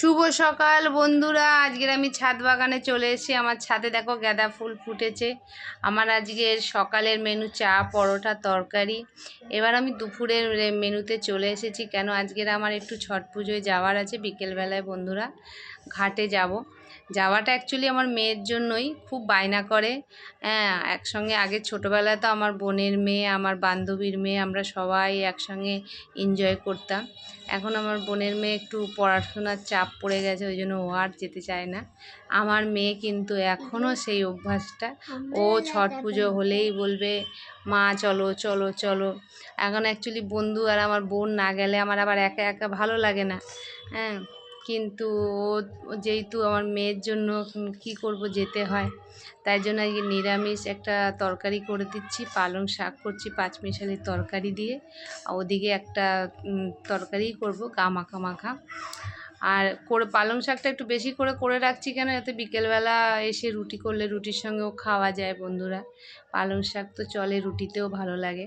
শুভ সকাল বন্ধুরা। আজকের আমি ছাদ বাগানে চলে এসেছি। আমার ছাদে দেখো গাঁদা ফুল ফুটেছে। আমার আজকের সকালের মেনু চা, পরোটা, তরকারি। এবার আমি দুপুরের মেনুতে চলে এসেছি। কেন আজকের আমার একটু ছট পুজোয় যাওয়ার আছে বিকেলবেলায় বন্ধুরা। ঘাটে যাওয়াটা অ্যাকচুয়ালি আমার মেয়ের জন্যই, খুব বায়না করে। হ্যাঁ, একসঙ্গে আগে ছোটোবেলায় তো আমার বোনের মেয়ে, আমার বান্ধবীর মেয়ে, আমরা সবাই একসঙ্গে এনজয় করতাম। এখন আমার বোনের মেয়ে একটু পড়াশোনার চাপ পড়ে গেছে, ওই জন্য ও আর যেতে চায় না। আমার মেয়ে কিন্তু এখনও সেই অভ্যাসটা, ও ছট পুজো হলেই বলবে মা চলো চলো চলো। এখন অ্যাকচুয়ালি বন্ধু আর আমার বোন না গেলে আমার আবার একা একা ভালো লাগে না। হ্যাঁ, কিন্তু ও যেহেতু আমার মেয়ের জন্য কি করব, যেতে হয়। তাই জন্য আজকে নিরামিষ একটা তরকারি করে দিচ্ছি, পালং শাক করছি পাঁচমিশালি তরকারি দিয়ে। ওদিকে একটা তরকারি করব গা মাখা মাখা। আর পালং শাকটা একটু বেশি করে রাখছি কেন, যাতে বিকেলবেলা এসে রুটি করলে রুটির সঙ্গেও খাওয়া যায় বন্ধুরা। পালং শাক তো চলে, রুটিতেও ভালো লাগে,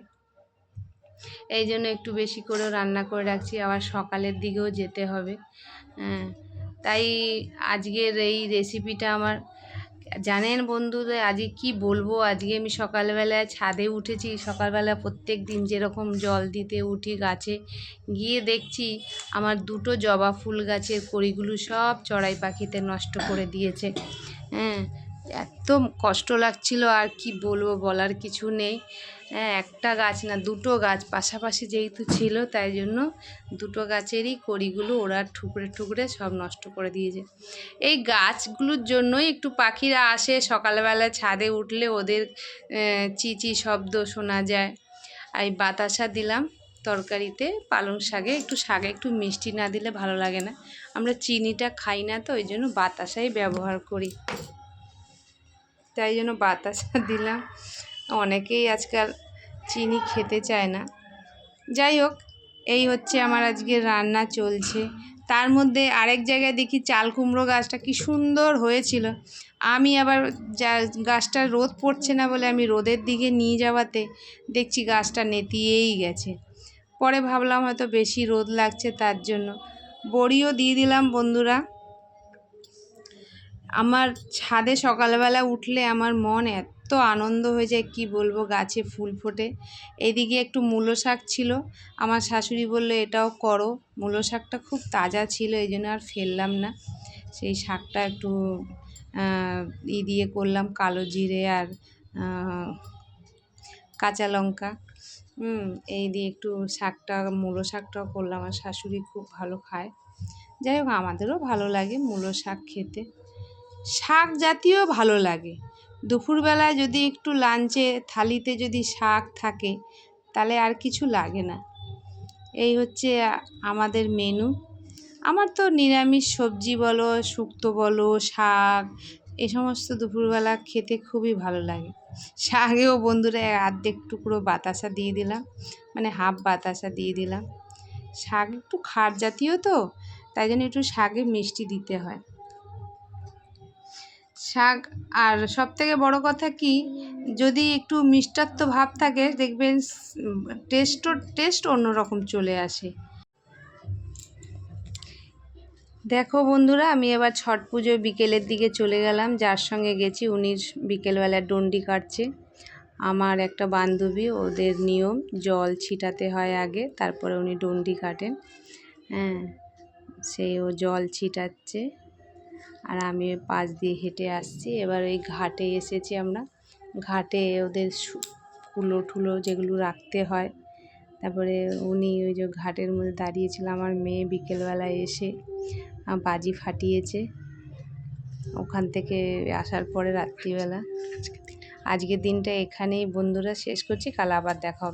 এই জন্য একটু বেশি করেও রান্না করে রাখছি। আবার সকালের দিকেও যেতে হবে। হ্যাঁ, তাই আজকের এই রেসিপিটা আমার, জানেন বন্ধুরা আজকে কি বলবো। আজকে আমি সকালবেলায় ছাদে উঠেছি। সকালবেলা প্রত্যেক দিন যেরকম জল দিতে উঠি গাছে, গিয়ে দেখছি আমার দুটো জবা ফুল গাছের কড়িগুলো সব চড়াই পাখিতে নষ্ট করে দিয়েছে। হ্যাঁ, এত কষ্ট লাগছিল, আর কি বলবো, বলার কিছু নেই। হ্যাঁ, একটা গাছ না, দুটো গাছ পাশাপাশি যেহেতু ছিল, তাই জন্য দুটো গাছেরই কড়িগুলো ওরা ঠুকরে ঠুকরে সব নষ্ট করে দিয়েছে। এই গাছগুলোর জন্যই একটু পাখিরা আসে সকালবেলা, ছাদে উঠলে ওদের চিচি শব্দ শোনা যায়। আর বাতাসা দিলাম তরকারিতে, পালং শাকে একটু মিষ্টি না দিলে ভালো লাগে না। আমরা চিনিটা খাই না, তো ওই জন্য বাতাসাই ব্যবহার করি, তাই জন্য বাতাসা দিলাম। অনেকেই আজকাল চিনি খেতে চায় না। যাই হোক, এই হচ্ছে আমার আজকে রান্না চলছে। তার মধ্যে আরেক জায়গায় দেখি চাল কুমড়ো গাছটা কি সুন্দর হয়েছিল। আমি আবার গাছটা রোদ পড়ছে না বলে আমি রোদের দিকে নিয়ে যাওয়াতে দেখছি গাছটা নেতিয়েই গেছে। পরে ভাবলাম হয়তো বেশি রোদ লাগছে, তার জন্য বড়িও দিয়ে দিলাম বন্ধুরা। আমার ছাদে সকালবেলা উঠলে আমার মন এত আনন্দ হয়ে যায়, কি বলবো, গাছে ফুল ফোটে। এদিকে একটু মূলো শাক ছিল, আমার শাশুড়ি বললো এটাও করো। মূলো শাকটা খুব তাজা ছিল, এই জন্য আর ফেললাম না। সেই শাকটা একটু দিয়ে করলাম, কালো জিরে আর কাঁচা লঙ্কা, এই দিয়ে একটু শাকটা, মূলো শাকটাও করলাম। আমার শাশুড়ি খুব ভালো খায়। যাই হোক, আমাদেরও ভালো লাগে মূলো শাক খেতে। শাক জাতীয় ভালো লাগে। দুপুরবেলায় যদি একটু লাঞ্চে থালিতে যদি শাক থাকে, তাহলে আর কিছু লাগে না। এই হচ্ছে আমাদের মেনু। আমার তো নিরামিষ সবজি বলো, শুক্তো বলো, শাক, এ সমস্ত দুপুরবেলা খেতে খুবই ভালো লাগে। শাকেও বন্ধুরা অর্ধেক টুকরো বাতাসা দিয়ে দিলাম, মানে হাফ বাতাসা দিয়ে দিলাম। শাক একটু খার জাতীয় তো, তাই জন্য একটু শাকে মিষ্টি দিতে হয় শাক। আর সবথেকে বড় কথা কি, যদি একটু মিষ্টাত্ব ভাব থাকে, দেখবেন টেস্ট অন্যরকম চলে আসে। দেখো বন্ধুরা, আমি এবার ছট পুজো বিকেলের দিকে চলে গেলাম। যার সঙ্গে গেছি উনি বিকেলবেলা ডন্ডি কাটছে। আমার একটা বান্ধবী, ওদের নিয়ম জল ছিটাতে হয় আগে, তারপরে উনি ডন্ডি কাটেন। হ্যাঁ, সেই ও জল ছিটাচ্ছে আর আমি পাশ দিয়ে হেঁটে আসছি। এবার ওই ঘাটে এসেছি আমরা। ঘাটে ওদের কুলো ঠুলো যেগুলো রাখতে হয়, তারপরে উনি ওই যে ঘাটের মধ্যে দাঁড়িয়েছিল। আমার মেয়ে বিকেলবেলায় এসে বাজি ফাটিয়েছে ওখান থেকে আসার পরে রাত্রিবেলা। আজকের দিনটা এখানেই বন্ধুরা শেষ করছি, কাল আবার দেখা হবে।